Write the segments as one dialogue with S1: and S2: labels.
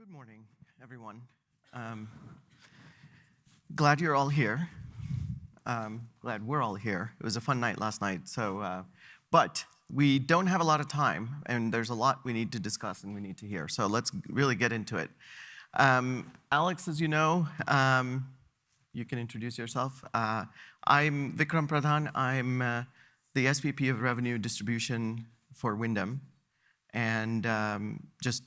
S1: Good morning, everyone. Glad you're all here. Glad we're all here. It was a fun night last night, but we don't have a lot of time, and there's a lot we need to discuss and we need to hear. So let's really get into it. Alex, as you know, you can introduce yourself. I'm Vikram Pradhan. I'm the SVP of Revenue Distribution for Wyndham, and just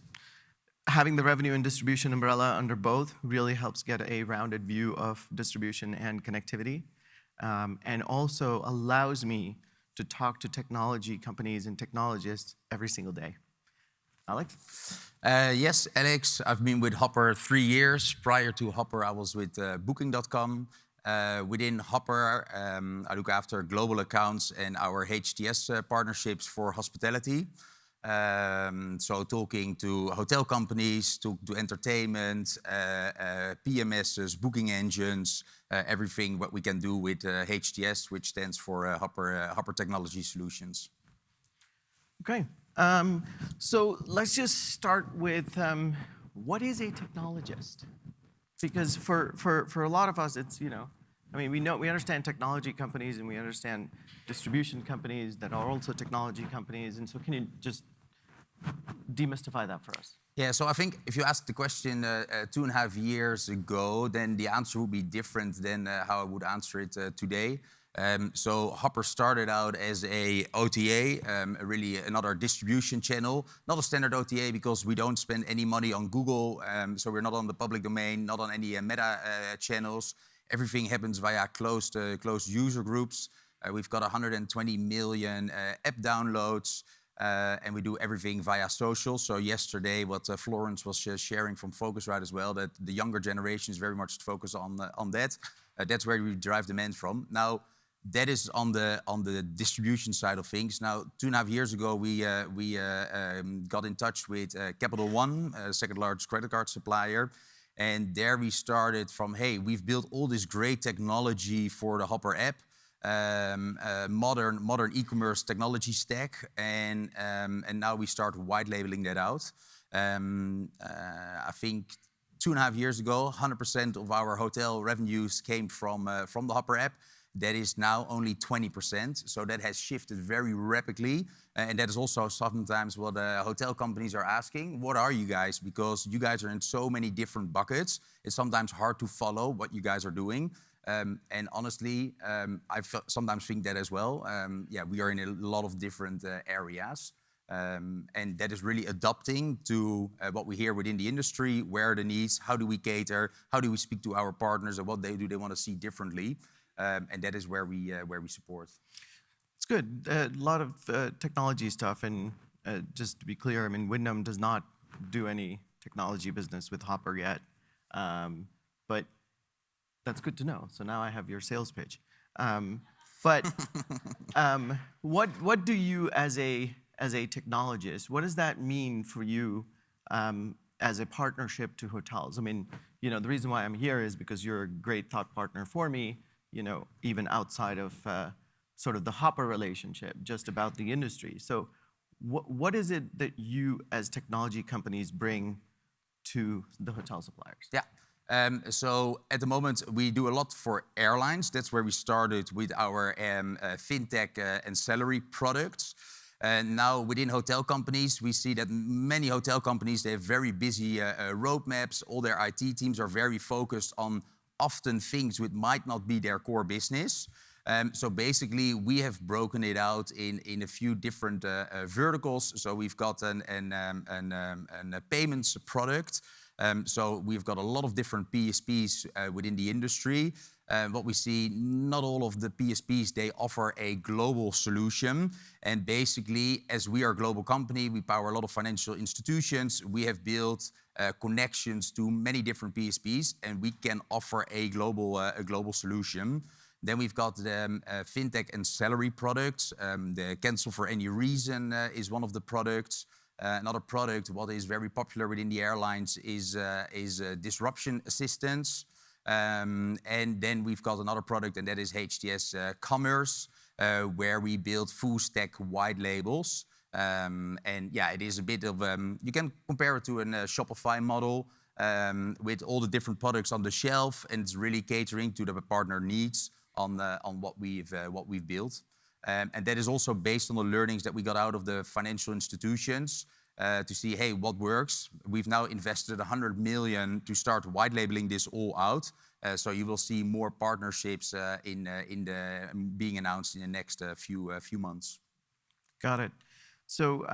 S1: having the revenue and distribution umbrella under both really helps get a rounded view of distribution and connectivity, and also allows me to talk to technology companies and technologists every single day. Alex?
S2: Yes, Alex. I've been with Hopper 3 years. Prior to Hopper, I was with Booking.com. Within Hopper, I look after global accounts and our HTS partnerships for hospitality. So talking to hotel companies, to entertainment, PMSs, booking engines, everything what we can do with HTS, which stands for Hopper Technology Solutions.
S1: Okay. So let's just start with what is a technologist? Because for a lot of us, it's, I mean, we understand technology companies and we understand distribution companies that are also technology companies. And so can you just demystify that for us?
S2: Yeah, so I think if you asked the question 2.5 years ago, then the answer would be different than how I would answer it today. So Hopper started out as a OTA, really another distribution channel. Not a standard OTA because we don't spend any money on Google, so we're not on the public domain, not on any meta channels. Everything happens via closed user groups. We've got 120 million app downloads, and we do everything via social. So yesterday, what Florence was sharing from Focusrite as well, that the younger generation is very much focused on that. That's where we drive demand from. Now, that is on the distribution side of things. Now, 2.5 years ago, we got in touch with Capital One, second largest credit card supplier. And there we started from, hey, we've built all this great technology for the Hopper app, modern e-commerce technology stack, and now we start white labeling that out. I think 2.5 years ago, 100% of our hotel revenues came from the Hopper app. That is now only 20%, so that has shifted very rapidly. And that is also sometimes what hotel companies are asking. What are you guys? Because you guys are in so many different buckets. It's sometimes hard to follow what you guys are doing. And honestly, I sometimes think that as well. Yeah, we are in a lot of different areas. And that is really adapting to what we hear within the industry, where are the needs, how do we cater, how do we speak to our partners, and what they want to see differently. And that is where we support.
S1: It's good. A lot of technology stuff, and just to be clear, I mean, Wyndham does not do any technology business with Hopper yet, but that's good to know. So now I have your sales pitch. But what do you, as a technologist, what does that mean for you as a partnership to hotels? I mean, the reason why I'm here is because you're a great thought partner for me. Even outside of sort of the Hopper relationship, just about the industry. So what is it that you, as technology companies, bring to the hotel suppliers?
S2: Yeah. So at the moment, we do a lot for airlines. That's where we started with our fintech and salary products. And now within hotel companies, we see that many hotel companies, they have very busy roadmaps. All their IT teams are very focused on often things which might not be their core business. So basically, we have broken it out in a few different verticals. So we've got a payments product. So we've got a lot of different PSPs within the industry. What we see, not all of the PSPs, they offer a global solution. And basically, as we are a global company, we power a lot of financial institutions. We have built connections to many different PSPs, and we can offer a global solution. Then we've got the fintech and salary products. The cancel for any reason is one of the products. Another product, what is very popular within the airlines, is disruption assistance. And then we've got another product, and that is HTS Commerce, where we build full stack white labels. And yeah, it is a bit of, you can compare it to a Shopify model with all the different products on the shelf, and it's really catering to the partner needs on what we've built. And that is also based on the learnings that we got out of the financial institutions to see, hey, what works. We've now invested 100 million to start white labeling this all out. So you will see more partnerships being announced in the next few months.
S1: Got it. So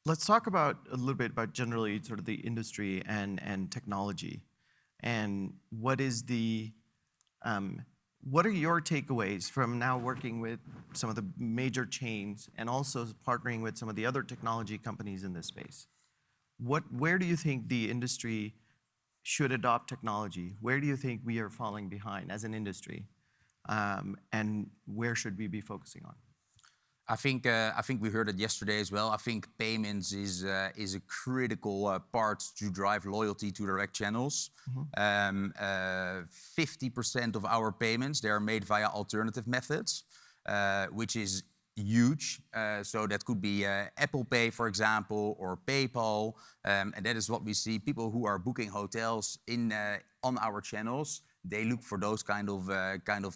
S1: let's talk about a little bit about generally sort of the industry and technology, and what are your takeaways from now working with some of the major chains and also partnering with some of the other technology companies in this space? Where do you think the industry should adopt technology? Where do you think we are falling behind as an industry? And where should we be focusing on?
S2: I think we heard it yesterday as well. I think payments is a critical part to drive loyalty to direct channels. 50% of our payments, they are made via alternative methods, which is huge. So that could be Apple Pay, for example, or PayPal, and that is what we see. People who are booking hotels on our channels, they look for those kind of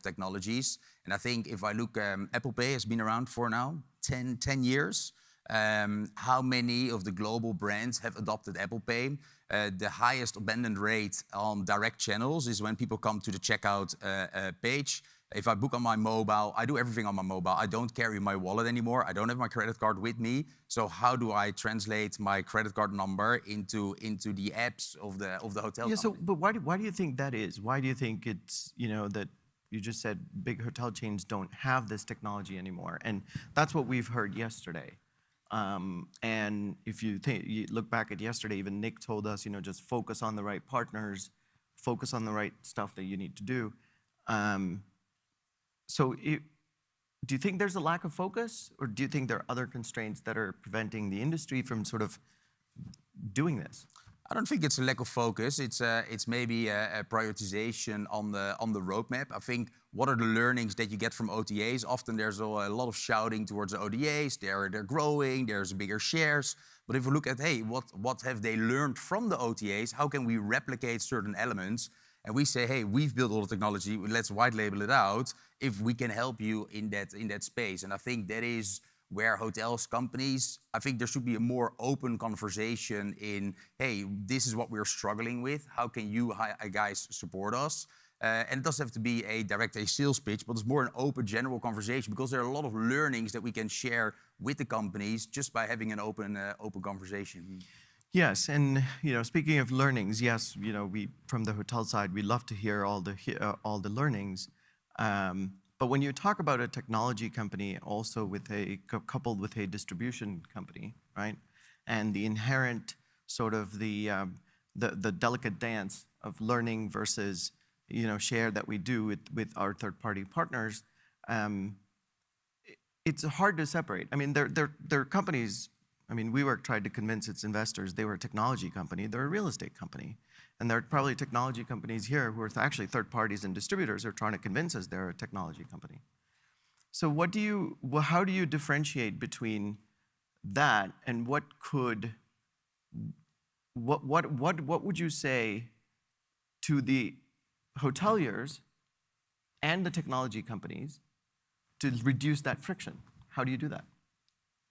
S2: technologies. And I think if I look, Apple Pay has been around for now 10 years. How many of the global brands have adopted Apple Pay? The highest abandoned rate on direct channels is when people come to the checkout page. If I book on my mobile, I do everything on my mobile. I don't carry my wallet anymore. I don't have my credit card with me. So how do I translate my credit card number into the apps of the hotel company?
S1: So, but why do you think that is? Why do you think it's, that you just said big hotel chains don't have this technology anymore? And that's what we've heard yesterday. And if you look back at yesterday, even Nick told us, just focus on the right partners, focus on the right stuff that you need to do. So do you think there's a lack of focus, or do you think there are other constraints that are preventing the industry from sort of doing this?
S2: I don't think it's a lack of focus. It's maybe a prioritization on the roadmap. I think what are the learnings that you get from OTAs? Often there's a lot of shouting towards the OTAs. They're growing. There's bigger shares. But if we look at, hey, what have they learned from the OTAs? How can we replicate certain elements? And we say, hey, we've built all the technology. Let's white label it out. If we can help you in that space, and I think that is where hotels, companies, I think there should be a more open conversation in, hey, this is what we're struggling with. How can you guys support us? And it doesn't have to be a sales pitch, but it's more an open, general conversation, because there are a lot of learnings that we can share with the companies just by having an open conversation.
S1: Yes, and speaking of learnings, yes, we from the hotel side, we love to hear all the learnings. But when you talk about a technology company also coupled with a distribution company, right? And the inherent sort of the delicate dance of learning versus share that we do with our third-party partners, it's hard to separate. I mean, they're companies. I mean, WeWork tried to convince its investors they were a technology company. They're a real estate company. And there are probably technology companies here who are actually third parties and distributors who are trying to convince us they're a technology company. So how do you differentiate between that and what would you say to the hoteliers and the technology companies to reduce that friction? How do you do that?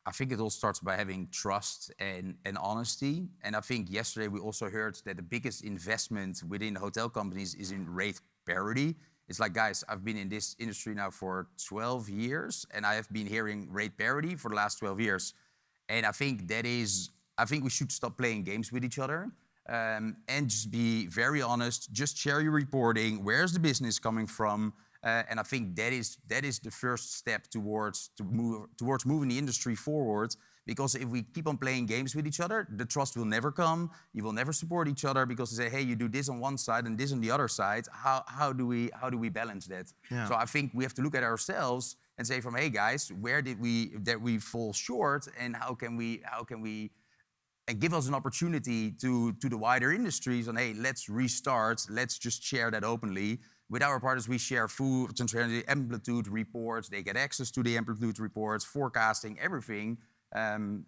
S2: I think it all starts by having trust and honesty. And I think yesterday we also heard that the biggest investment within hotel companies is in rate parity. It's like, guys, I've been in this industry now for 12 years, and I have been hearing rate parity for the last 12 years. And I think we should stop playing games with each other and just be very honest, just share your reporting, where's the business coming from? And I think that is the first step towards moving the industry forward. Because if we keep on playing games with each other, the trust will never come. You will never support each other because they say, hey, you do this on one side and this on the other side. How do we balance that? Yeah. So I think we have to look at ourselves and say, hey guys, where did we fall short, and how can we and give us an opportunity to the wider industries on, hey, let's restart, let's just share that openly. with our partners, we share full transparency, amplitude reports. They get access to the amplitude reports, forecasting, everything. And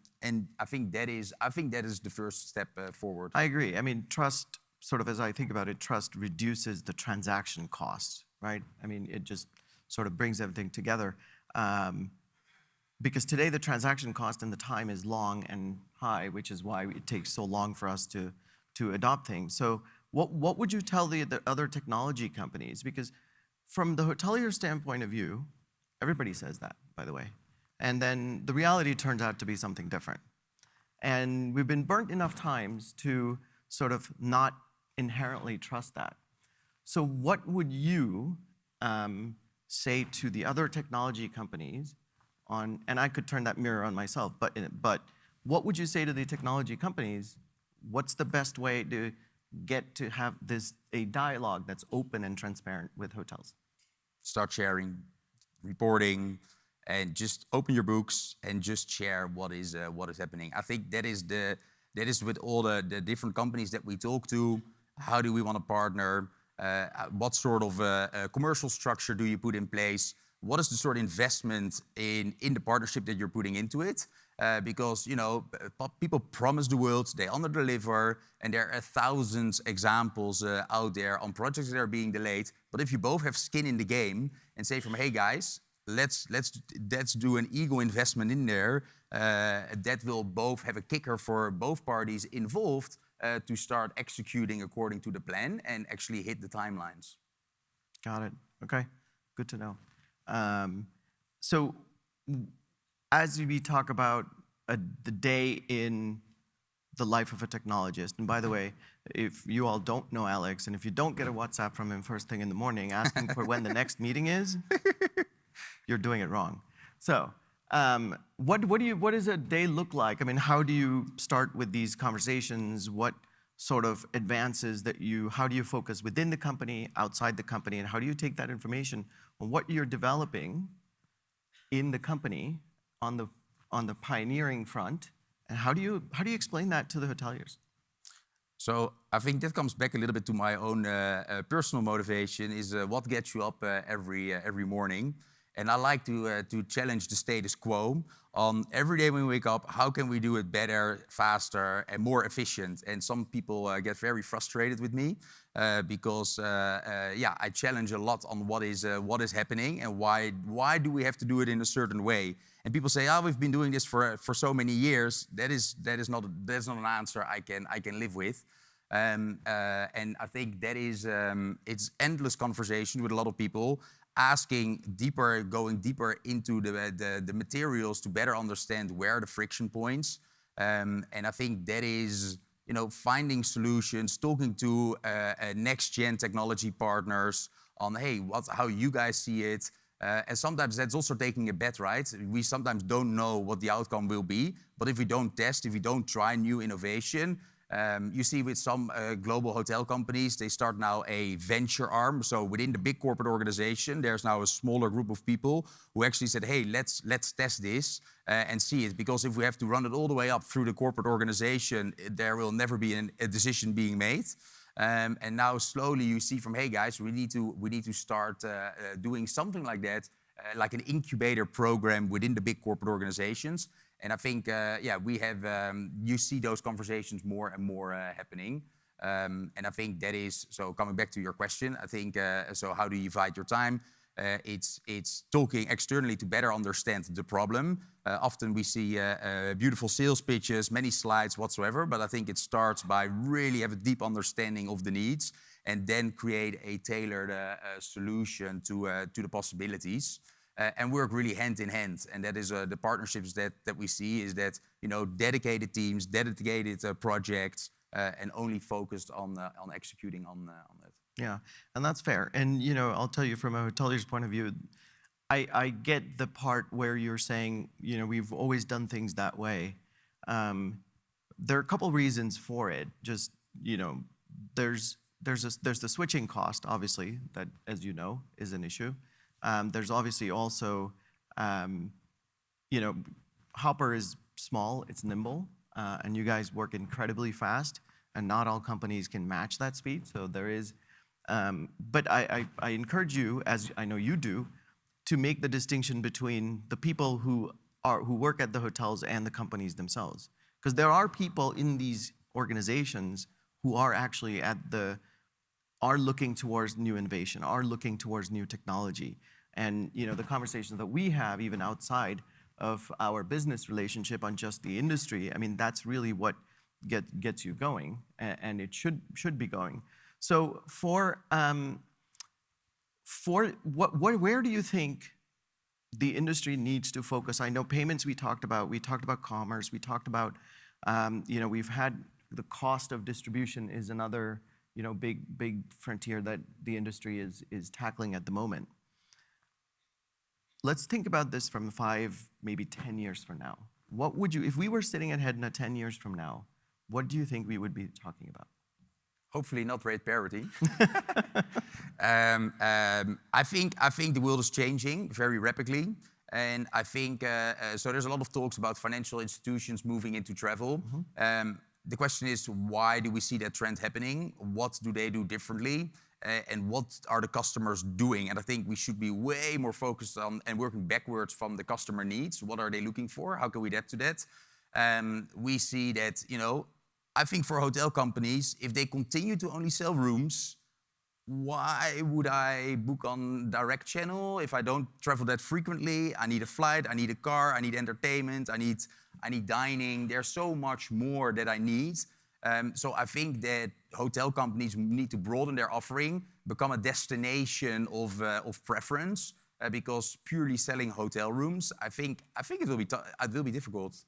S2: I think that is the first step forward.
S1: I agree. I mean, trust, sort of as I think about it, trust reduces the transaction cost, right? I mean, it just sort of brings everything together. Because today the transaction cost and the time is long and high, which is why it takes so long for us to adopt things. So what would you tell the other technology companies? Because from the hotelier standpoint of view, everybody says that, by the way. And then the reality turns out to be something different. And we've been burnt enough times to sort of not inherently trust that. So what would you say to the other technology companies on, and I could turn that mirror on myself, but what would you say to the technology companies? What's the best way to get to have a dialogue that's open and transparent with hotels?
S2: Start sharing, reporting, and just open your books and just share what is happening. I think that is with all the different companies that we talk to. How do we want to partner? What sort of commercial structure do you put in place? What is the sort of investment in the partnership that you're putting into it? Because people promise the world, they under-deliver, and there are thousands examples out there on projects that are being delayed. But if you both have skin in the game and say from, hey guys, let's do an ego investment in there, that will both have a kicker for both parties involved to start executing according to the plan and actually hit the timelines.
S1: Got it. Okay, good to know. So as we talk about the day in the life of a technologist, and by the way, if you all don't know Alex, and if you don't get a WhatsApp from him first thing in the morning asking for when the next meeting is, you're doing it wrong. So what does a day look like? I mean, how do you start with these conversations? What sort of advances how do you focus within the company, outside the company, and how do you take that information on what you're developing in the company on the pioneering front, and how do you explain that to the hoteliers?
S2: So I think that comes back a little bit to my own personal motivation, is what gets you up every morning. And I like to challenge the status quo on every day when we wake up, how can we do it better, faster, and more efficient? And some people get very frustrated with me because I challenge a lot on what is happening and why do we have to do it in a certain way? And people say, oh, we've been doing this for so many years. That's not an answer I can live with. And I think that is it's endless conversation with a lot of people, asking deeper, going deeper into the materials to better understand where are the friction points. And I think that is, finding solutions, talking to next-gen technology partners on, hey, how you guys see it. And sometimes that's also taking a bet, right? We sometimes don't know what the outcome will be, but if we don't test, if we don't try new innovation, you see with some global hotel companies, they start now a venture arm. So within the big corporate organization, there's now a smaller group of people who actually said, hey, let's test this and see it. Because if we have to run it all the way up through the corporate organization, there will never be a decision being made. And now slowly you see from, hey guys, we need to start doing something like that, like an incubator program within the big corporate organizations. And I think, we have, you see those conversations more and more happening. And I think that is, so coming back to your question, I think, so how do you divide your time? It's talking externally to better understand the problem. Often we see beautiful sales pitches, many slides whatsoever, but I think it starts by really have a deep understanding of the needs and then create a tailored solution to the possibilities. And work really hand in hand. And that is the partnerships that we see is that, dedicated teams, dedicated projects, and only focused on executing on that.
S1: Yeah, and that's fair. And, I'll tell you from a hotelier's point of view, I get the part where you're saying, we've always done things that way. There are a couple reasons for it. Just, there's the switching cost, obviously, that, as you know, is an issue. There's obviously also, Hopper is small, it's nimble, and you guys work incredibly fast, and not all companies can match that speed. So there is But I encourage you, as I know you do, to make the distinction between the people who work at the hotels and the companies themselves. Because there are people in these organizations who are actually are looking towards new innovation, are looking towards new technology. And the conversations that we have, even outside of our business relationship on just the industry, I mean, that's really what gets you going, and it should be going. So where do you think the industry needs to focus? I know payments we talked about commerce, we talked about, we've had the cost of distribution is another, big frontier that the industry is tackling at the moment. Let's think about this from 5, maybe 10 years from now. If we were sitting at HEDNA 10 years from now, what do you think we would be talking about?
S2: Hopefully not rate parity. I think the world is changing very rapidly. And I think, so there's a lot of talks about financial institutions moving into travel. The question is, why do we see that trend happening? What do they do differently? And what are the customers doing? And I think we should be way more focused on and working backwards from the customer needs. What are they looking for? How can we adapt to that? We see that, I think for hotel companies, if they continue to only sell rooms, why would I book on direct channel if I don't travel that frequently? I need a flight, I need a car, I need entertainment, I need dining. There's so much more that I need. So I think that hotel companies need to broaden their offering, become a destination of preference, because purely selling hotel rooms, I think it will be difficult.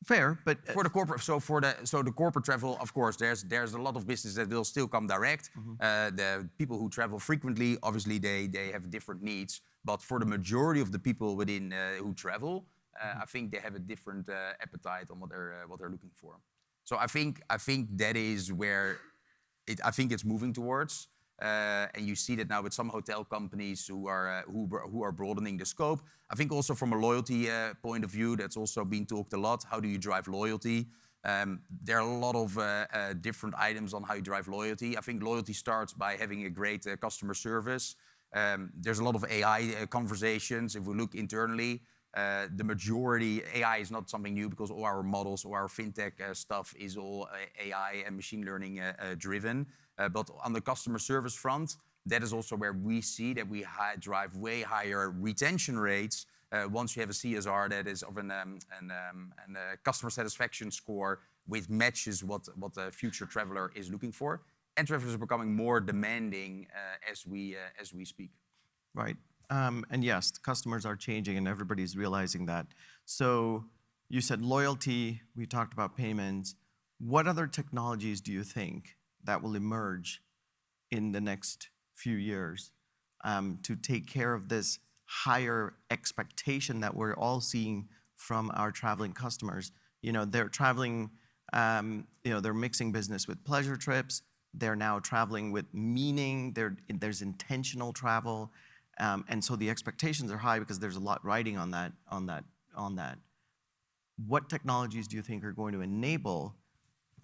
S1: Fair, but
S2: for the corporate, so the corporate travel, of course, there's a lot of business that will still come direct. The people who travel frequently, obviously, they have different needs. But for the majority of the people within who travel, I think they have a different appetite on what they're looking for. So I think that is where I think it's moving towards. And you see that now with some hotel companies who are broadening the scope. I think also from a loyalty point of view, that's also been talked a lot. How do you drive loyalty? There are a lot of different items on how you drive loyalty. I think loyalty starts by having a great customer service. There's a lot of AI conversations. If we look internally, the majority, AI is not something new because all our models, all our fintech stuff is all AI and machine learning driven. But on the customer service front, that is also where we see that we drive way higher retention rates once you have a CSR that is of a customer satisfaction score which matches what the future traveler is looking for. And travelers are becoming more demanding as we speak.
S1: Right. And yes, the customers are changing and everybody's realizing that. So you said loyalty, we talked about payments. What other technologies do you think that will emerge in the next few years to take care of this higher expectation that we're all seeing from our traveling customers? They're traveling, they're mixing business with pleasure trips. They're now traveling with meaning. There's intentional travel. And so the expectations are high because there's a lot riding on that. What technologies do you think are going to enable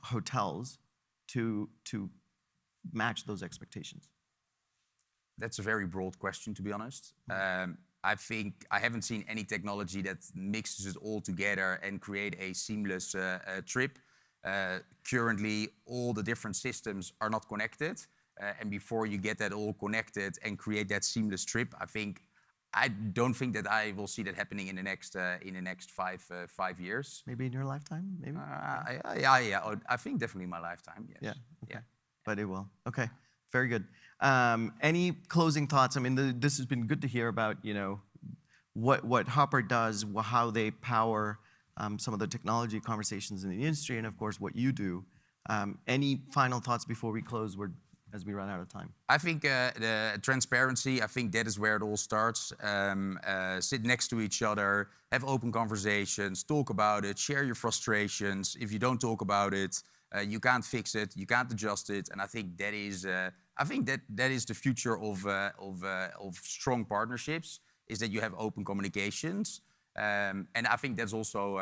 S1: hotels to match those expectations?
S2: That's a very broad question, to be honest. I think I haven't seen any technology that mixes it all together and create a seamless trip. Currently, all the different systems are not connected. And before you get that all connected and create that seamless trip, I don't think that I will see that happening in the next 5 years.
S1: Maybe in your lifetime, maybe?
S2: Yeah. I think definitely in my lifetime, yes.
S1: Yeah, okay. Yeah. But it will. Okay, very good. Any closing thoughts? I mean, this has been good to hear about, what Hopper does, how they power some of the technology conversations in the industry, and of course, what you do. Any final thoughts before we close as we run out of time?
S2: I think the transparency, I think that is where it all starts. Sit next to each other, have open conversations, talk about it, share your frustrations. If you don't talk about it, you can't fix it, you can't adjust it. And I think that is, that is the future of strong partnerships, is that you have open communications. And I think that's also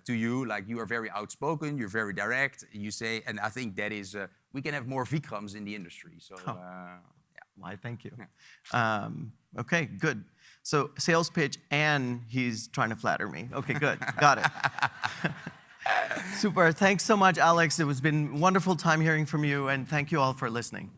S2: to you, like you are very outspoken, you're very direct, you say, and I think that is we can have more Vikrams in the industry. So, yeah.
S1: Why, thank you. Okay, good. So sales pitch, and he's trying to flatter me. Okay, good. Got it. Super. Thanks so much, Alex. It has been a wonderful time hearing from you, and thank you all for listening.